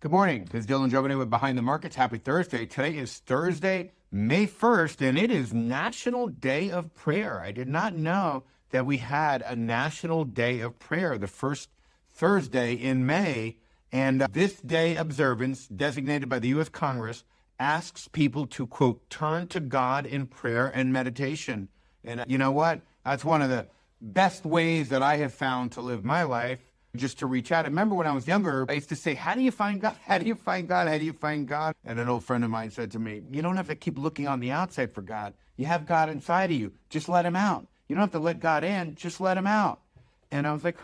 Good morning. This is Dylan Jovine with Behind the Markets. Happy Thursday. Today is Thursday, May 1st, and it is National Day of Prayer. I did not know that we had a National Day of Prayer, the first Thursday in May. And this day observance, designated by the U.S. Congress, asks people to, quote, turn to God in prayer and meditation. And you know what? That's one of the best ways that I have found to live my life. Just to reach out. I remember when I was younger, I used to say, how do you find God? How do you find God? How do you find God? And an old friend of mine said to me, you don't have to keep looking on the outside for God. You have God inside of you. Just let him out. You don't have to let God in. Just let him out. And I was like,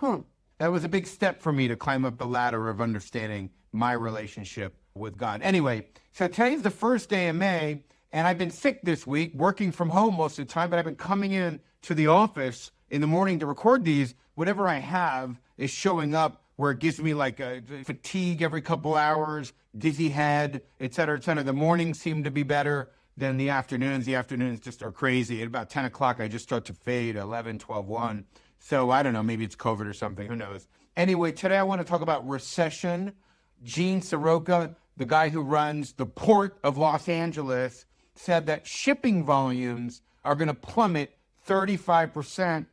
that was a big step for me to climb up the ladder of understanding my relationship with God. Anyway, so today's the first day of May, and I've been sick this week, working from home most of the time, but I've been coming in to the office in the morning to record these. Whatever I have is showing up where it gives me like a fatigue every couple hours, dizzy head, et cetera, et cetera. The mornings seem to be better than the afternoons. The afternoons just are crazy. At about 10 o'clock, I just start to fade, 11, 12, 1. So I don't know, maybe it's COVID or something, who knows. Anyway, today I want to talk about recession. Gene Soroka, the guy who runs the Port of Los Angeles, said that shipping volumes are going to plummet 35%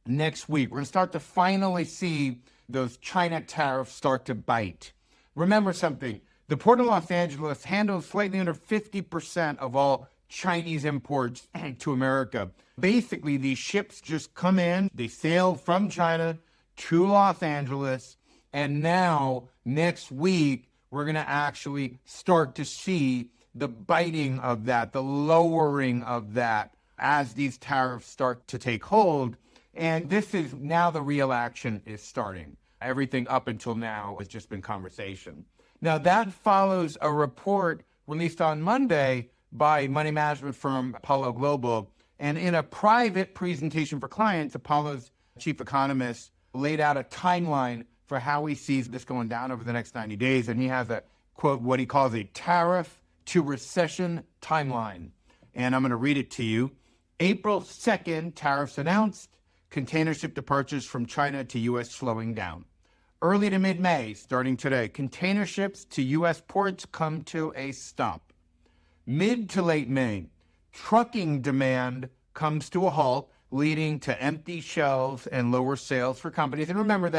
next week. We're going to start to finally see those China tariffs start to bite. Remember something, the Port of Los Angeles handles slightly under 50% of all Chinese imports to America. Basically, these ships just come in, they sail from China to Los Angeles, and now next week, we're going to actually start to see the biting of that, the lowering of that as these tariffs start to take hold. And this is now the real action is starting. Everything up until now has just been conversation. Now that follows a report released on Monday by money management firm Apollo Global. And in a private presentation for clients, Apollo's chief economist laid out a timeline for how he sees this going down over the next 90 days. And he has a, quote, what he calls a tariff to recession timeline. And I'm going to read it to you. April 2nd, tariffs announced. Container ship departures from China to U.S. slowing down. Early to mid-May, starting today, container ships to U.S. ports come to a stop. Mid to late May, trucking demand comes to a halt, leading to empty shelves and lower sales for companies. And remember,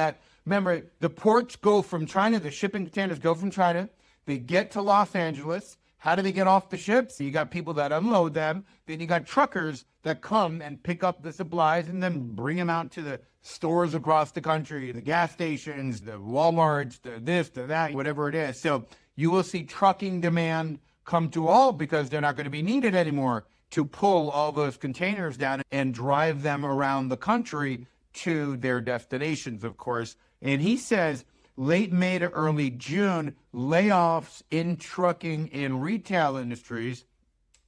the ports go from China, the shipping containers go from China, they get to Los Angeles. How do they get off the ships? You got people that unload them. Then you got truckers that come and pick up the supplies and then bring them out to the stores across the country, the gas stations, the Walmarts, the this, the that, whatever it is. So you will see trucking demand come to a halt because they're not going to be needed anymore to pull all those containers down and drive them around the country to their destinations, of course. And he says, late May to early June, layoffs in trucking and retail industries.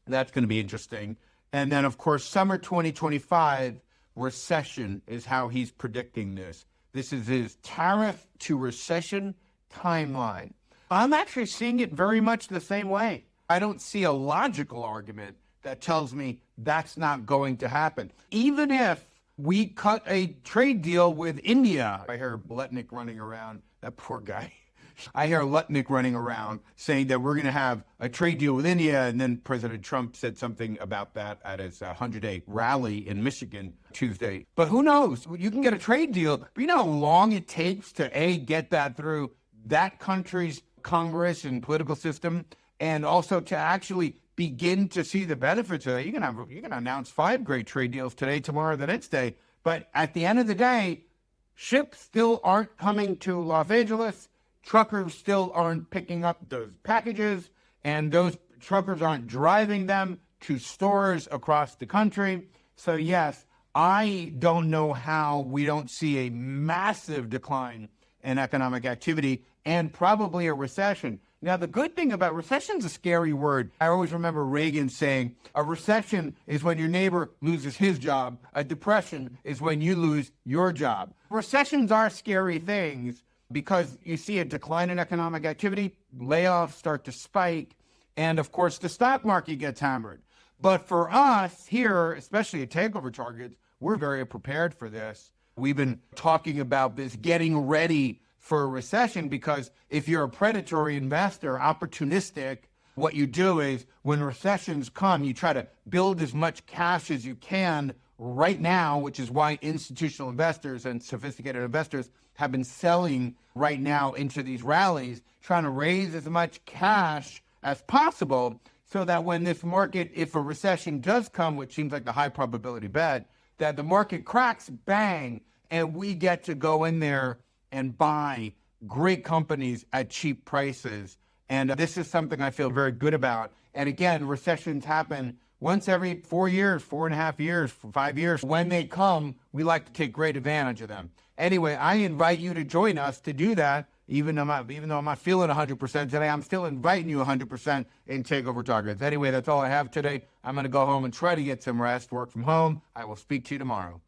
That's going to be interesting. And then, of course, summer 2025, recession is how he's predicting this. This is his tariff to recession timeline. I'm actually seeing it very much the same way. I don't see a logical argument that tells me that's not going to happen. Even if we cut a trade deal with India. I hear Lutnick running around, that poor guy. I hear Lutnick running around saying that we're going to have a trade deal with India. And then President Trump said something about that at his 100-day rally in Michigan Tuesday. But who knows? You can get a trade deal. But you know how long it takes to, A, get that through that country's Congress and political system, and also to actually begin to see the benefits of it. You can announce 5 great trade deals today, tomorrow, the next day. But at the end of the day, ships still aren't coming to Los Angeles. Truckers still aren't picking up those packages, and those truckers aren't driving them to stores across the country. So yes, I don't know how we don't see a massive decline in economic activity and probably a recession. Now, the good thing about recession's a scary word. I always remember Reagan saying, a recession is when your neighbor loses his job. A depression is when you lose your job. Recessions are scary things because you see a decline in economic activity, layoffs start to spike, and of course the stock market gets hammered. But for us here, especially at Takeover Targets, we're very prepared for this. We've been talking about this, getting ready for a recession, because if you're a predatory investor, opportunistic, what you do is when recessions come, you try to build as much cash as you can right now, which is why institutional investors and sophisticated investors have been selling right now into these rallies, trying to raise as much cash as possible so that when this market, if a recession does come, which seems like the high probability bet, that the market cracks, bang, and we get to go in there and buy great companies at cheap prices. And this is something I feel very good about. And again, recessions happen once every 4 years, 4.5 years, 5 years. When they come, we like to take great advantage of them. Anyway, I invite you to join us to do that. Even though I'm not feeling 100% today, I'm still inviting you 100% in Takeover Targets. Anyway, that's all I have today. I'm going to go home and try to get some rest, work from home. I will speak to you tomorrow.